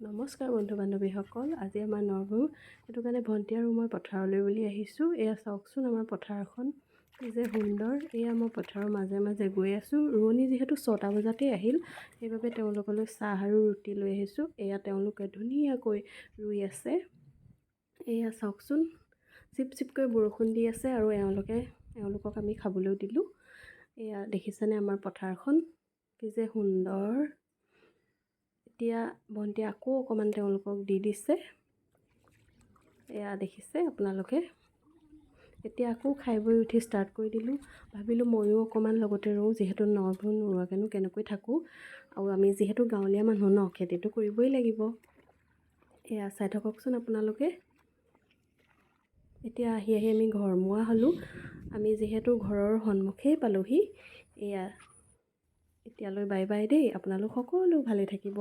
নমস্কাৰ বন্ধু বান্ধৱীসকল। আজি আমাৰ নৰভু, সেইটো কাৰণে ভণ্টি আৰু মই পথাৰলৈ বুলি আহিছোঁ। এয়া চাওকচোন আমাৰ পথাৰখন কি যে সুন্দৰ। এয়া মই পথাৰৰ মাজে মাজে গৈ আছোঁ। ৰোৱনী যিহেতু 6টা বজাতেই আহিল, সেইবাবে তেওঁলোকলৈ চাহ আৰু ৰুটি লৈ আহিছোঁ। এয়া তেওঁলোকে ধুনীয়াকৈ ৰুই আছে। এয়া চাওকচোন, চিপ চিপকৈ বৰষুণ দি আছে আৰু এওঁলোকক আমি খাবলৈও দিলোঁ। এয়া দেখিছেনে আমাৰ পথাৰখন কি যে সুন্দৰ। এতিয়া ভণ্টিয়ে আকৌ অকণমান তেওঁলোকক দি দিছে। এয়া দেখিছে আপোনালোকে। এতিয়া আকৌ খাই বৈ উঠি ষ্টাৰ্ট কৰি দিলোঁ। ভাবিলোঁ ময়ো অকণমান লগতে ৰুওঁ, যিহেতু নৰভু নোৰোৱাকৈনো কেনেকৈ থাকোঁ। আৰু আমি যিহেতু গাঁৱলীয়া মানুহ ন, খেতিটো কৰিবই লাগিব। এয়া চাই থাককচোন আপোনালোকে। এতিয়া আহি আহি আমি ঘৰমুৱা হ'লোঁ। আমি যিহেতু ঘৰৰ সন্মুখেই পালোহি। এয়া এতিয়ালৈ বাই বাই দেই। আপোনালোক সকলো ভালে থাকিব।